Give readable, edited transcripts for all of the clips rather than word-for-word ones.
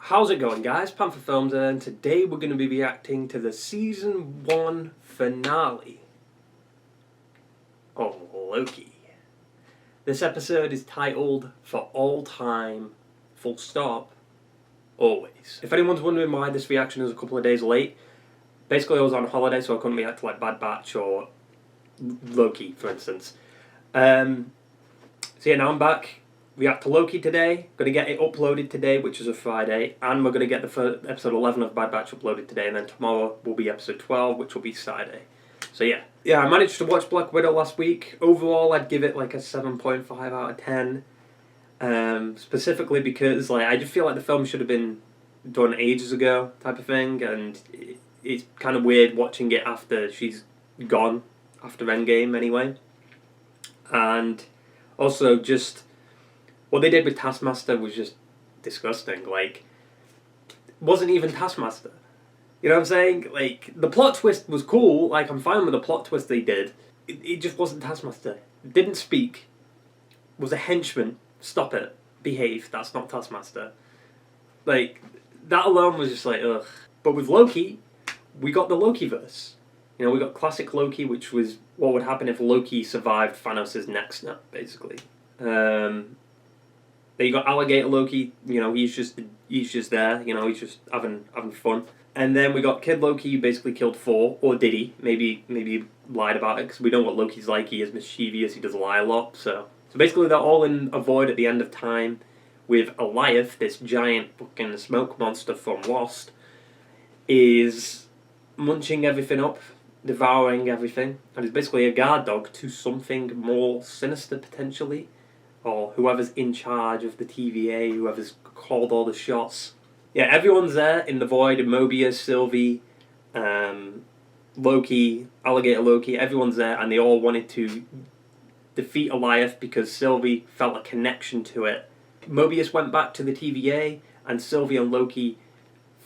How's it going, guys? Panther Films here, and today we're going to be reacting to the Season 1 finale of Loki. This episode is titled For All Time, Full Stop, Always. If anyone's wondering why this reaction is a couple of days late, basically I was on holiday so I couldn't react to like Bad Batch or Loki, for instance. So yeah, now I'm back. React to Loki today. Going to get it uploaded today, which is a Friday, and we're going to get the first episode 11 of Bad Batch uploaded today, and then tomorrow will be episode 12, which will be Saturday. So yeah, I managed to watch Black Widow last week. Overall, I'd give it like a 7.5 out of 10. Specifically because like I just feel like the film should have been done ages ago, type of thing, and it's kind of weird watching it after she's gone, after Endgame anyway. And also just what they did with Taskmaster was just disgusting. Like, it wasn't even Taskmaster. You know what I'm saying? Like, the plot twist was cool. Like, I'm fine with the plot twist they did. It just wasn't Taskmaster. Didn't speak. Was a henchman. Stop it. Behave. That's not Taskmaster. Like, that alone was just like, ugh. But with Loki, we got the Lokiverse. You know, we got classic Loki, which was what would happen if Loki survived Thanos' neck snap, basically. Then you got Alligator Loki, you know, he's just there, you know, he's just having fun. And then we got Kid Loki, who basically killed Thor, or did he? Maybe he lied about it, because we know what Loki's like. He is mischievous, he does lie a lot. So basically they're all in a void at the end of time, with Alioth, this giant fucking smoke monster from Lost, is munching everything up, devouring everything, and is basically a guard dog to something more sinister, potentially. Or whoever's in charge of the TVA, whoever's called all the shots. Yeah, everyone's there in the void. Mobius, Sylvie, Loki, Alligator Loki, everyone's there, and they all wanted to defeat Alioth because Sylvie felt a connection to it. Mobius went back to the TVA, and Sylvie and Loki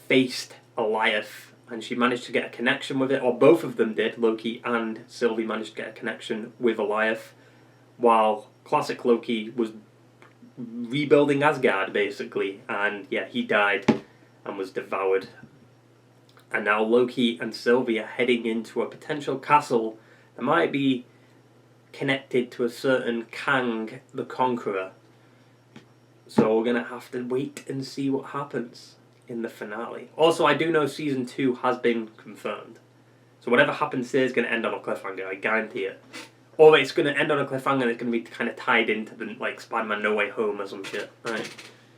faced Alioth, and she managed to get a connection with it, or both of them did. Loki and Sylvie managed to get a connection with Alioth, while classic Loki was rebuilding Asgard, basically, and yeah, he died and was devoured. And now Loki and Sylvie are heading into a potential castle that might be connected to a certain Kang the Conqueror. So we're going to have to wait and see what happens in the finale. Also, I do know Season 2 has been confirmed. So whatever happens there is going to end on a cliffhanger, I guarantee it. Or it's going to end on a cliffhanger and it's going to be kind of tied into the, like, Spider-Man No Way Home or some shit, right?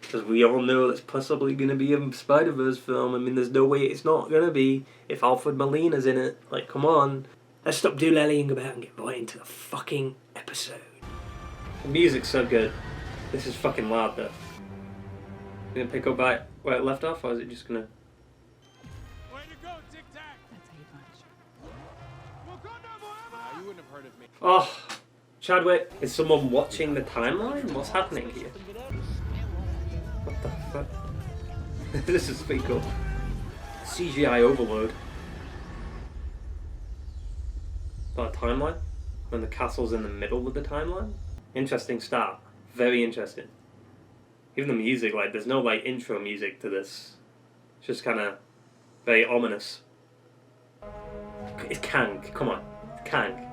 Because we all know it's possibly going to be a Spider-Verse film. I mean, there's no way it's not going to be if Alfred Molina's in it. Like, come on. Let's stop doolellying about and get right into the fucking episode. The music's so good. This is fucking loud, though. Gonna pick up back where it left off, or is it just gonna... Way to go, Tic Tac! That's how you find a you wouldn't have heard of me. Oh, Chadwick, is someone watching the timeline? What's happening here? What the fuck? This is pretty cool. CGI overload. That timeline? When the castle's in the middle of the timeline? Interesting start. Very interesting. Even the music, like, there's no, like, intro music to this. It's just kind of very ominous. It's Kang. Come on. It's Kang.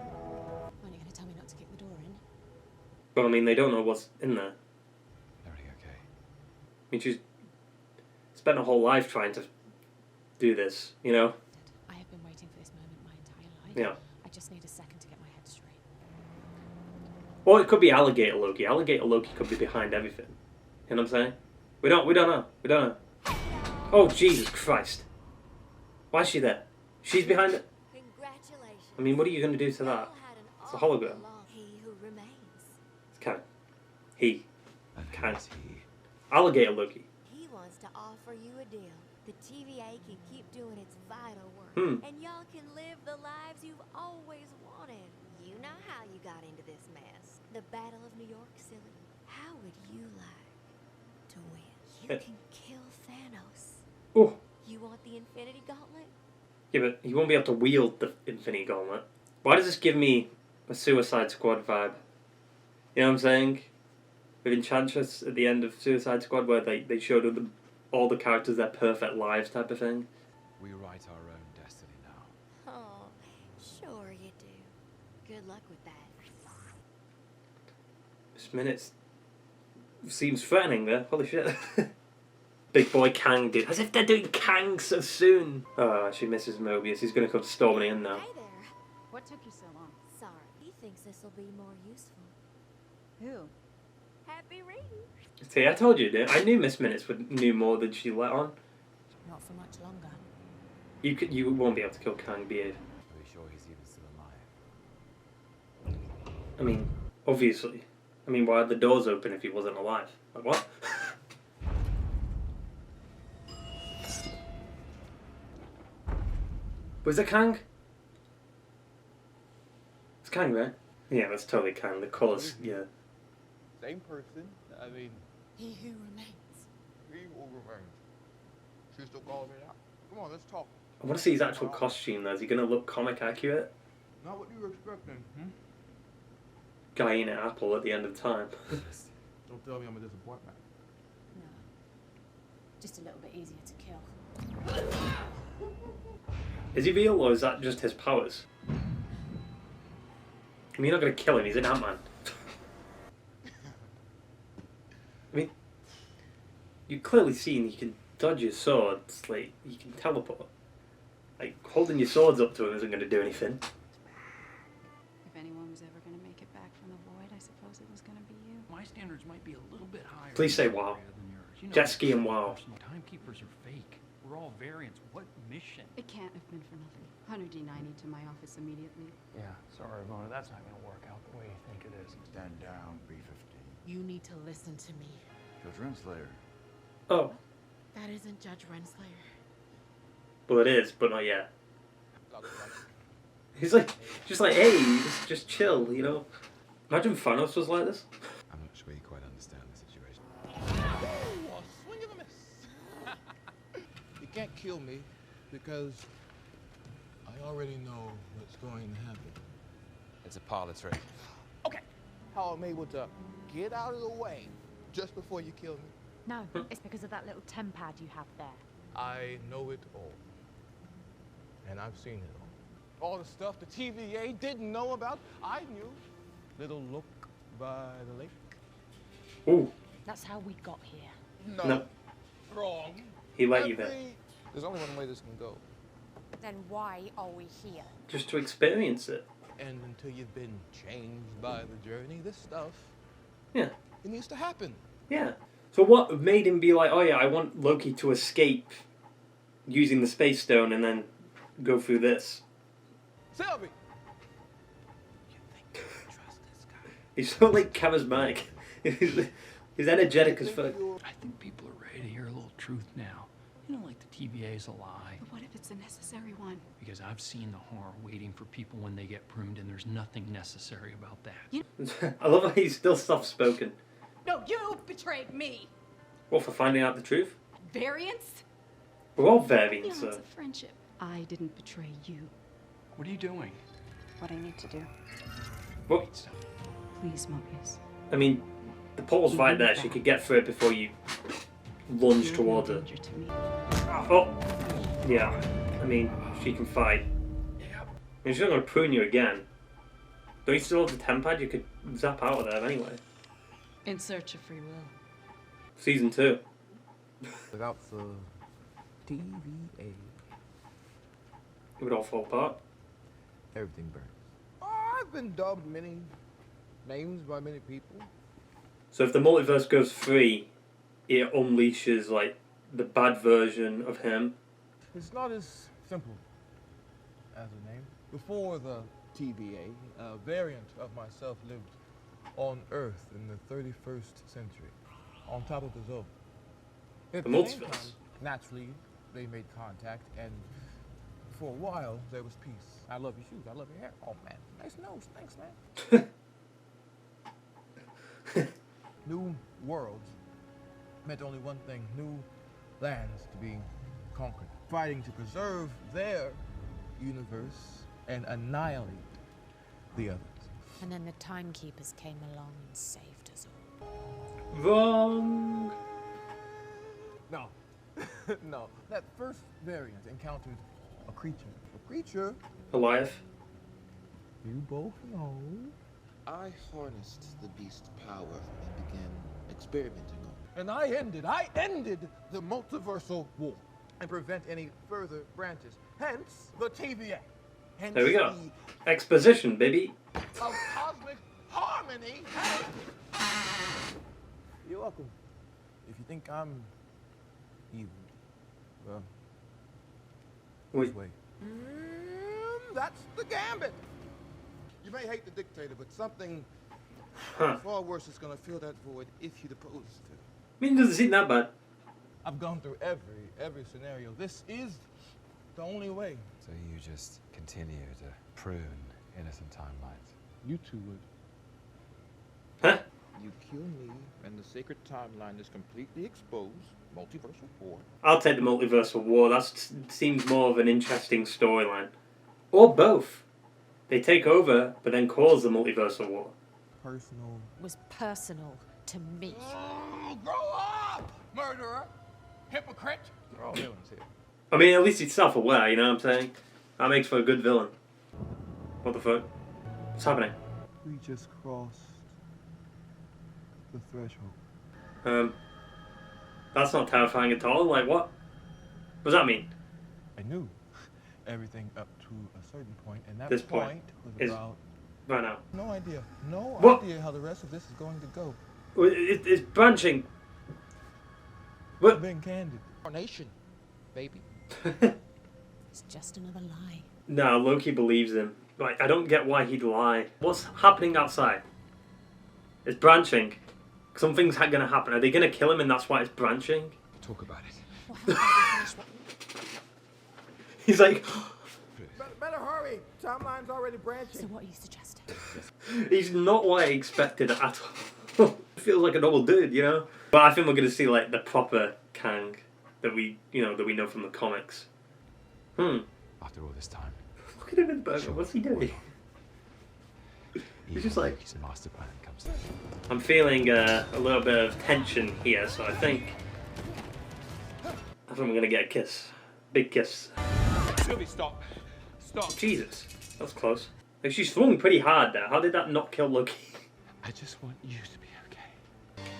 Aren't you going to tell me not to kick the door in? Well, I mean, they don't know what's in there. Everything okay? I mean, she's spent her whole life trying to do this, you know? I have been waiting for this moment my entire life. Yeah. I just need a second to get my head straight. Or it could be Alligator Loki. Alligator Loki could be behind everything. You know what I'm saying? We don't know. We don't know. Oh, Jesus Christ. Why is she there? She's behind it? Congratulations. I mean, what are you going to do to that? It's a hologram. He who remains. It's Kang. He. And Kang. who's he? Alligator Loki. He wants to offer you a deal. The TVA can keep doing its vital work. And y'all can live the lives you've always wanted. You know how you got into this mess. The Battle of New York, silly. How would you like to win? You can kill Thanos. Oh. You want the Infinity Gauntlet? Yeah, but he won't be able to wield the Infinity Gauntlet. Why does this give me a Suicide Squad vibe? You know what I'm saying? With Enchantress at the end of Suicide Squad, where they showed her all the characters their perfect lives type of thing. We write our own destiny now. Oh, sure you do. Good luck with that. This minute seems threatening there. Holy shit. Big boy Kang did. As if they're doing Kang so soon. Oh, she misses Mobius. He's going to come storming in now. Hey there. What took you so long? Sorry. He thinks this will be more useful. Who? Happy reading. See, I told you, I knew Miss Minutes knew more than she let on. Not for much longer. You won't be able to kill Kang, behave. Are we sure he's even still alive? I mean, obviously. I mean, why are the doors open if he wasn't alive? Like, what? Was it Kang? It's Kang, right? Yeah, that's totally Kang. The colours, yeah. Same person. I mean, He who remains. he will remain. She's still calling me out. Come on, let's talk. I want to see his actual costume, though. Is he going to look comic accurate? Not what you were expecting. Guy in an apple at the end of time. Don't tell me I'm a disappointment. No. Just a little bit easier to kill. Is he real, or is that just his powers? I mean, you're not going to kill him. He's an Ant-Man. I mean, you've clearly seen he can dodge your swords. Like, he can teleport. Like, holding your swords up to him isn't going to do anything. If anyone was ever going to make it back from the void, I suppose it was going to be you. My standards might be a little bit higher. Please say wow. Than yours. You know, Jet ski and wow. Timekeepers are fake. We're all variants. What mission? It can't have been for nothing. Hunter D90 to my office immediately. Yeah, sorry, Mona. That's not going to work out the way you think it is. Stand down, B-15. You need to listen to me. Judge Renslayer. Oh, That isn't Judge Renslayer. well, it is, but not yet. He's like, just like, hey, just chill, you know? Imagine Thanos was like this. I'm not sure you quite understand the situation. Oh, swing of a miss. You can't kill me because I already know what's going to happen. It's a parlor trick. Okay. How I'm able to get out of the way just before you kill me. No, it's because of that little tempad you have there. I know it all. And I've seen it all. All the stuff the TVA didn't know about, I knew. Little look by the lake. Ooh, That's how we got here. no, Wrong. he let you there. There's only one way this can go. Then why are we here? Just to experience it. And until you've been changed by the journey, this stuff, Yeah, it needs to happen. yeah. So what made him be like, oh yeah, I want Loki to escape using the Space Stone and then go through this? Sylvie! Trust this guy. He's so like charismatic. He's energetic as fuck. I think people are ready to hear a little truth now. You know, like the TVA's a lie. But what if it's a necessary one? Because I've seen the horror waiting for people when they get pruned, and there's nothing necessary about that. I love how he's still soft-spoken. No, you betrayed me! What, for finding out the truth? Variance? We're all The variants, odds so. of friendship. I didn't betray you. What are you doing? What I need to do. Well, Wait, stop. Please, Mobius. I mean, the portal's right there. She could get through it before you lunge You're towards no her. danger to me. Oh, yeah. I mean, she can fight. Yeah. And she's not going to prune you again. Don't you still have the tempad? You could zap out of there anyway. In search of free will. Season 2. Without the TVA, It would all fall apart. everything burns. I've been dubbed many names by many people. So if the multiverse goes free, it unleashes, like, the bad version of him. It's not as simple as a name. Before the TVA, a variant of myself lived on Earth in the 31st century, on top of the Zone. At The the same multiverse. time, naturally, they made contact, and for a while, there was peace. I love your shoes. I love your hair. Oh, man. Nice nose. Thanks, man. New worlds meant only one thing. New lands to be conquered. Fighting to preserve their universe and annihilate the others. And then the timekeepers came along and saved us all. Wrong! No, No, that first variant encountered a creature. A creature Alive. you both know. I harnessed the beast's power and began experimenting on it. And I ended the Multiversal War and prevent any further branches. Hence the TVA. Hence There we go. the Exposition, baby. of cosmic harmony. You're welcome. If you think I'm evil, well, Wait. this way. That's the gambit. You may hate the dictator, but something far worse is gonna fill that void if you depose to. I mean, it doesn't seem that bad. I've gone through every scenario. This is the only way. So you just continue to prune innocent timelines. You two would. Huh? You kill me, and the sacred timeline is completely exposed. Multiversal War. I'll take the Multiversal War. That seems more of an interesting storyline. Or both. They take over, but then cause the Multiversal War. Personal. Was personal to me. Oh, grow up, murderer, hypocrite. They're all villains here. I mean, at least he's self-aware, you know what I'm saying? That makes for a good villain. What the fuck? What's happening? We just crossed the threshold. That's not terrifying at all. Like, what? What does that mean? I knew everything up to a certain point, and that This point was is about right now. no idea. No What? idea how the rest of this is going to go. It's branching. I'm What? being candid. Our nation, baby. It's just another lie. No, Loki believes him. Like, I don't get why he'd lie. What's happening outside? It's branching. Something's gonna happen. Are they gonna kill him and that's why it's branching? Talk about it. He's like... Better hurry. Timeline's already branching. So what are you suggesting? He's not what I expected at all. Feels like a normal dude, you know? But I think we're gonna see, like, the proper Kang that we know from the comics. After all this time. Look at him in the burger. What's he doing? He's just like... His master plan comes through. I'm feeling a little bit of tension here, so I think we're gonna get a kiss. Big kiss. Sylvie, stop. Stop. Jesus, that was close. Like, she swung pretty hard there. How did that not kill Loki? I just want you to be okay.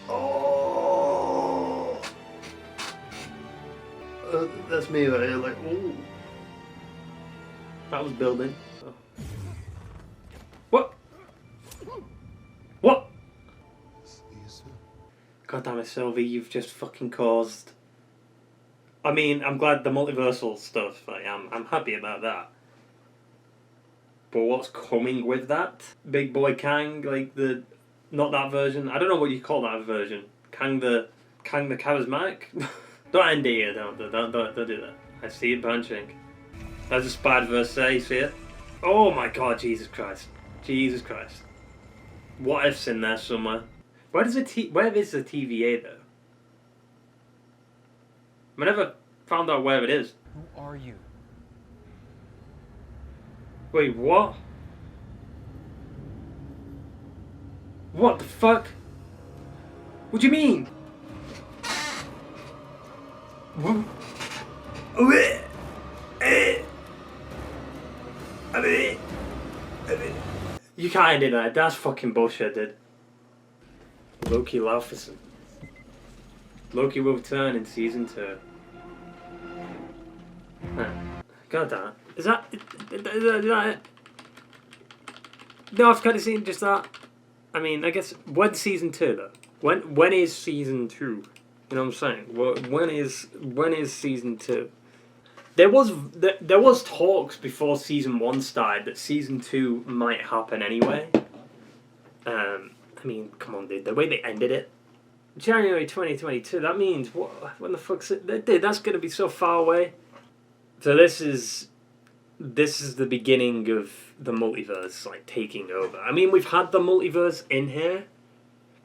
Oh! That's me right here, like, ooh. That was building. Oh. What? What? God damn it, Sylvie, you've just fucking caused... I mean, I'm glad the multiversal stuff, like, I'm happy about that. But what's coming with that? Big Boy Kang, like the... Not that version. I don't know what you call that version. Kang the charismatic? Don't end it here, don't do that. I see it branching. There's a Spider-Verse there, you see it? Oh my god, Jesus Christ. Jesus Christ. What if's in there somewhere? Where is the TVA though? I never found out where it is. Who are you? Wait, what? What the fuck? What do you mean? You can't do that. That's fucking bullshit, dude. Loki Laufeyson. Loki will return in season 2. Huh. God damn it. Is that it? No, I've kind of seen just that. I mean, I guess, when's season 2 though? When is season 2? You know what I'm saying? When is season 2? There was talks before season 1 started that season 2 might happen anyway. I mean, come on, dude. The way they ended it, January 2022. That means what? When the fuck's it? Dude, that's gonna be so far away. So this is the beginning of the multiverse, like, taking over. I mean, we've had the multiverse in here,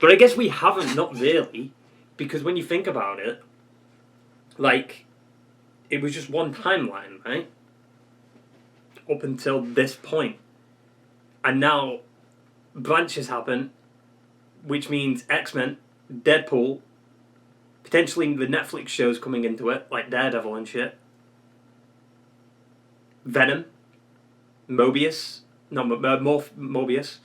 but I guess we haven't, not really, because when you think about it, like, it was just one timeline, right? Up until this point. And now branches happen, which means X-Men, Deadpool, Potentially the Netflix shows coming into it, like Daredevil and shit. Venom. Mobius. No, Mobius.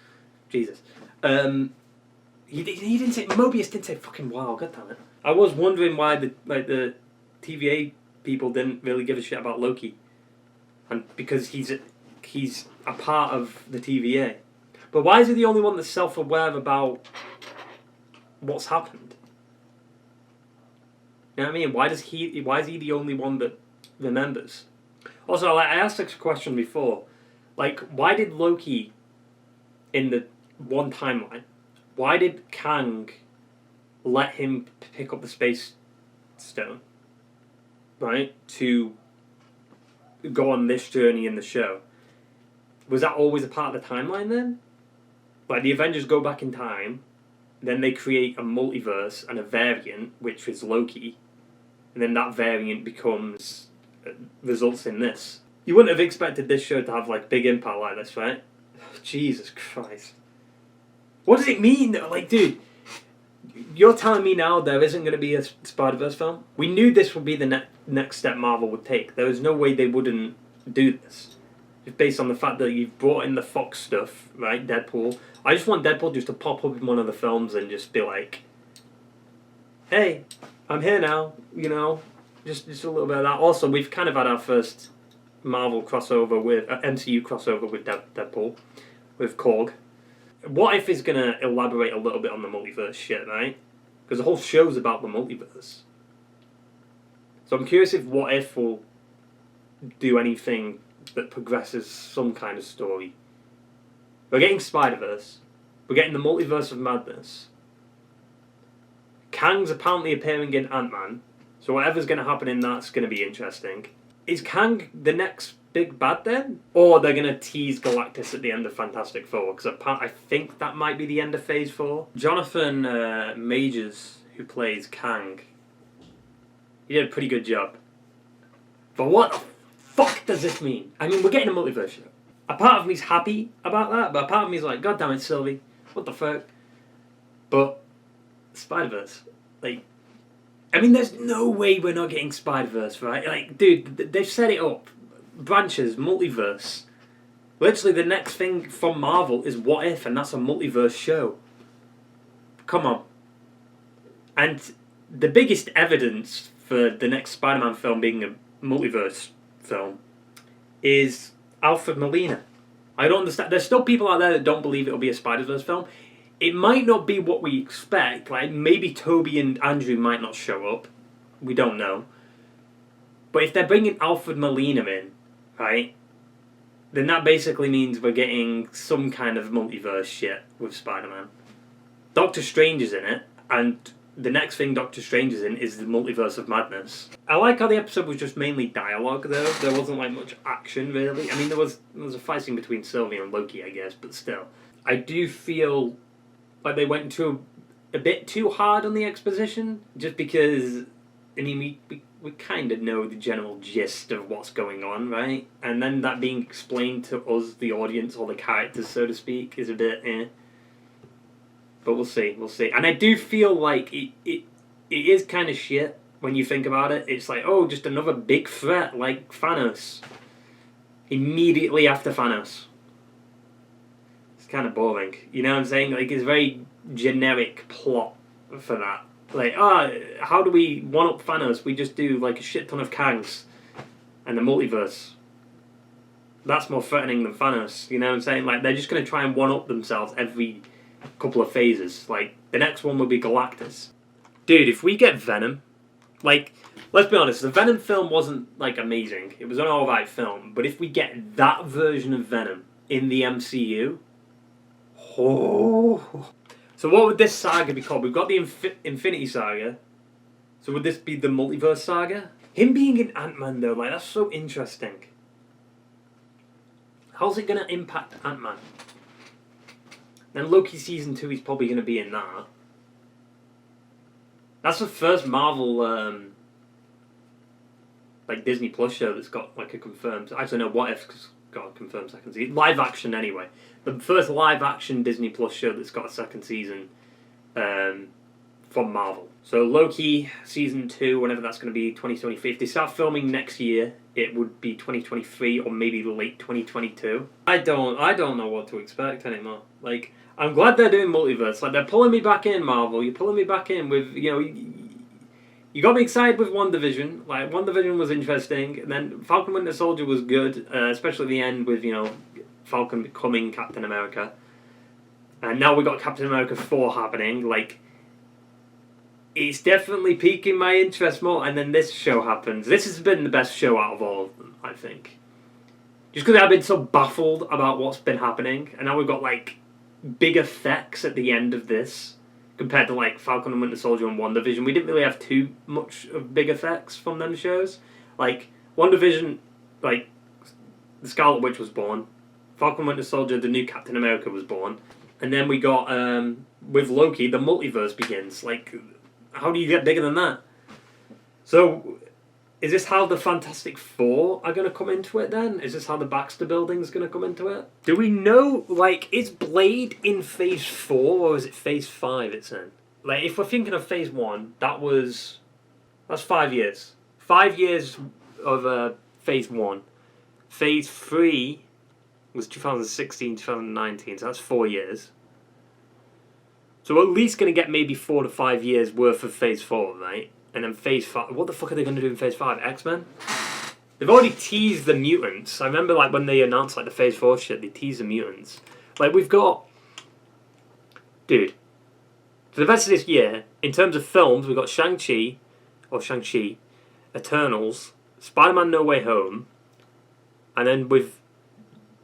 Jesus. He didn't say... Mobius didn't say fucking wow, god damn it. I was wondering why the TVA people didn't really give a shit about Loki. And because he's a part of the TVA. But why is he the only one that's self-aware about what's happened? You know what I mean? Why is he the only one that remembers? Also, like, I asked this question before. Like, why did Loki, in the one timeline, why did Kang let him pick up the Space Stone, right, to go on this journey in the show? Was that always a part of the timeline then? Like, the Avengers go back in time, then they create a multiverse and a variant, which is Loki, and then that variant results in this. You wouldn't have expected this show to have, like, big impact like this, right? Jesus Christ. What does it mean? Like, dude, you're telling me now there isn't going to be a Spider-Verse film? We knew this would be the next step Marvel would take. There was no way they wouldn't do this. Just based on the fact that you've brought in the Fox stuff, right? Deadpool. I just want Deadpool just to pop up in one of the films and just be like, hey, I'm here now, you know? Just a little bit of that. Also, we've kind of had our first Marvel crossover with... MCU crossover with Deadpool. With Korg. What If is going to elaborate a little bit on the multiverse shit, right? Because the whole show's about the multiverse. So I'm curious if What If will do anything that progresses some kind of story. We're getting Spider-Verse. We're getting the Multiverse of Madness. Kang's apparently appearing in Ant-Man. So whatever's going to happen in that's going to be interesting. Is Kang the next big bad then? Or they're going to tease Galactus at the end of Fantastic Four? Because I think that might be the end of Phase 4. Jonathan Majors, who plays Kang, he did a pretty good job. But what the fuck does this mean? I mean, we're getting a multiverse show. A part of me's happy about that, but a part of me's like, God damn it, Sylvie. What the fuck? But Spider-Verse, like, I mean, there's no way we're not getting Spider-Verse, right? Like, dude, they've set it up. Branches, multiverse. Literally, the next thing from Marvel is What If, and that's a multiverse show. Come on. And the biggest evidence for the next Spider-Man film being a multiverse film is Alfred Molina. I don't understand. There's still people out there that don't believe it'll be a Spider-Verse film. It might not be what we expect. Like, maybe Toby and Andrew might not show up. We don't know. But if they're bringing Alfred Molina in, right, then that basically means we're getting some kind of multiverse shit with Spider-Man. Doctor Strange is in it, and the next thing Doctor Strange is in is the Multiverse of Madness. I like how the episode was just mainly dialogue, though. There wasn't, like, much action, really. I mean, there was a fight scene between Sylvie and Loki, I guess, but still. I do feel like they went a bit too hard on the exposition, just because, I mean, we kind of know the general gist of what's going on, right? And then that being explained to us, the audience, or the characters, so to speak, is a bit But we'll see. And I do feel like it is kind of shit when you think about it. It's like, oh, just another big threat like Thanos. Immediately after Thanos. It's kind of boring. You know what I'm saying? Like, it's a very generic plot for that. Like, how do we one-up Thanos? We just do, like, a shit ton of Kangs and the multiverse. That's more threatening than Thanos, you know what I'm saying? Like, they're just going to try and one-up themselves every couple of phases. Like, the next one will be Galactus. Dude, if we get Venom, like, let's be honest, the Venom film wasn't, like, amazing. It was an alright film. But if we get that version of Venom in the MCU, oh... So what would this saga be called? We've got the Infinity Saga. So would this be the Multiverse Saga? Him being in Ant-Man, though, like, that's so interesting. How's it going to impact Ant-Man? Then Loki Season 2 is probably going to be in that. That's the first Marvel, like, Disney Plus show that's got, like, a confirmed... Actually, no, What If's got a confirmed second season. Live action, anyway. The first live action Disney Plus show that's got a second season from Marvel. So Loki Season 2, whenever that's going to be, 2023. If they start filming next year, it would be 2023 or maybe late 2022. I don't know what to expect anymore. Like, I'm glad they're doing multiverse. Like, they're pulling me back in, Marvel. You're pulling me back in with, you know, you got me excited with WandaVision. Like, WandaVision was interesting. And then Falcon Winter Soldier was good, especially at the end with, you know, Falcon becoming Captain America. And now we got Captain America 4 happening. Like, it's definitely piquing my interest more. And then this show happens. This has been the best show out of all of them, I think. Just because I've been so baffled about what's been happening. And now we've got, like, big effects at the end of this. Compared to, like, Falcon and Winter Soldier and WandaVision. We didn't really have too much of big effects from them shows. Like, WandaVision, like, the Scarlet Witch was born. Falcon and Winter Soldier, the new Captain America was born. And then we got, with Loki, the multiverse begins. Like, how do you get bigger than that? So, is this how the Fantastic Four are going to come into it then? Is this how the Baxter Building's going to come into it? Do we know, like, is Blade in Phase 4 or is it Phase 5 it's in? Like, if we're thinking of Phase 1, that's 5 years. 5 years of Phase 1. Phase 3 was 2016, 2019, so that's 4 years. So we're at least going to get maybe 4 to 5 years worth of Phase 4, right? And then Phase 5... What the fuck are they going to do in Phase 5? X-Men? They've already teased the mutants. I remember, like, when they announced, like, the Phase 4 shit, they teased the mutants. Like, we've got... Dude. For the rest of this year, in terms of films, we've got Shang-Chi, Eternals, Spider-Man No Way Home, and then with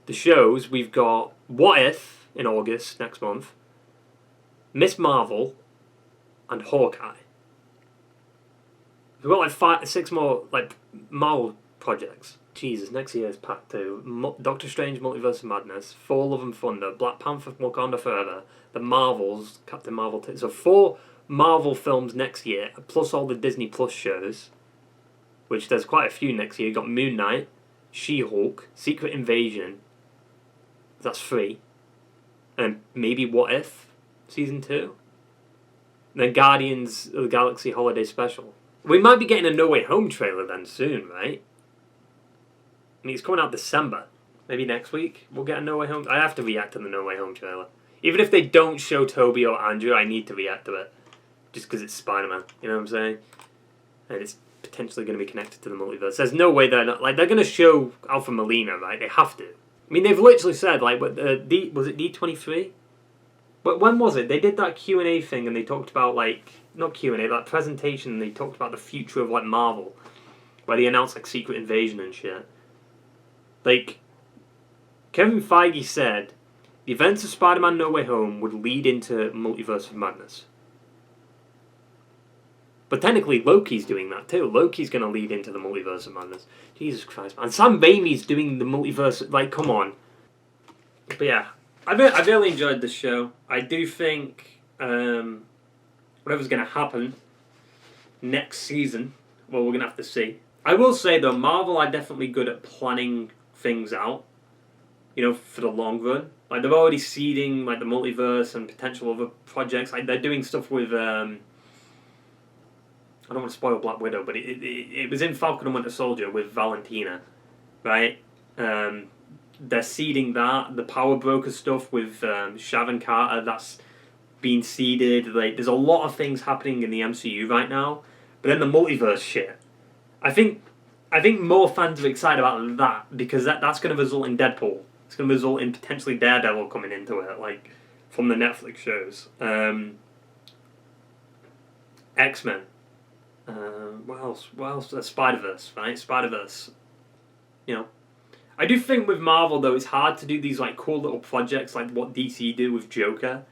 the shows, we've got What If, in August, next month, Miss Marvel, and Hawkeye. We've got like 6 more like Marvel projects. Jesus, next year is packed too. Doctor Strange, Multiverse of Madness, Thor: Love and Thunder, Black Panther, Wakanda Forever, the Marvels, Captain Marvel. So 4 Marvel films next year, plus all the Disney Plus shows, which there's quite a few next year. You've got Moon Knight, She-Hulk, Secret Invasion. That's 3. And maybe What If Season 2. And then Guardians of the Galaxy Holiday Special. We might be getting a No Way Home trailer then soon, right? I mean, it's coming out December. Maybe next week we'll get a No Way Home. I have to react to the No Way Home trailer. Even if they don't show Toby or Andrew, I need to react to it. Just because it's Spider-Man, you know what I'm saying? And it's potentially going to be connected to the multiverse. There's no way they're not... Like, they're going to show Alpha Molina, right? They have to. I mean, they've literally said, like, was it D23? But when was it? They did that Q&A thing and they talked about, like... Not Q&A, that presentation, and they talked about the future of, like, Marvel. Where they announced, like, Secret Invasion and shit. Like, Kevin Feige said, the events of Spider-Man No Way Home would lead into Multiverse of Madness. But technically, Loki's doing that too. Loki's going to lead into the Multiverse of Madness. Jesus Christ, man. Sam Raimi's doing the multiverse. Like, come on. But yeah, I really enjoyed this show. I do think whatever's going to happen next season, well, we're going to have to see. I will say, though, Marvel are definitely good at planning things out, you know, for the long run. Like, they're already seeding, like, the multiverse and potential other projects. Like, they're doing stuff with... I don't want to spoil Black Widow, but it was in Falcon and Winter Soldier with Valentina, right? They're seeding that. The Power Broker stuff with Sharon Carter, that's been seeded. Like, there's a lot of things happening in the MCU right now. But then the multiverse shit. I think more fans are excited about that because that's going to result in Deadpool. It's going to result in potentially Daredevil coming into it, like, from the Netflix shows. X-Men. What else? Spider-Verse, right? Spider-Verse. You know. I do think with Marvel, though, it's hard to do these, like, cool little projects like what DC do with Joker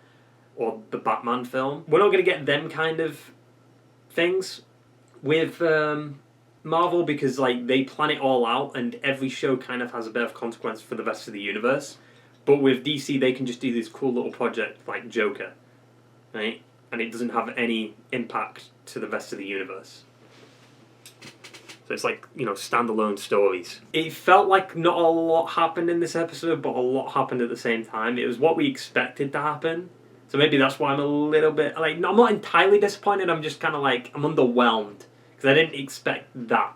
or the Batman film. We're not going to get them kind of things with Marvel because, like, they plan it all out and every show kind of has a bit of consequence for the rest of the universe. But with DC, they can just do this cool little project like Joker, right? And it doesn't have any impact to the rest of the universe. So it's like, you know, standalone stories. It felt like not a lot happened in this episode, but a lot happened at the same time. It was what we expected to happen. So maybe that's why I'm a little bit, like, I'm not entirely disappointed, I'm just kind of like, I'm underwhelmed. Because I didn't expect that.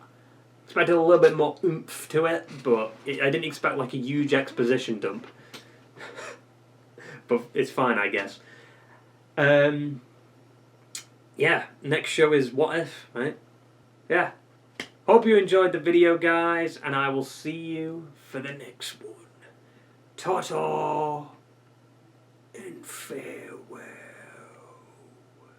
Expected a little bit more oomph to it, but I didn't expect like a huge exposition dump. But it's fine, I guess. Yeah, next show is What If, right? Yeah. Hope you enjoyed the video, guys, and I will see you for the next one. Ta-ta and farewell.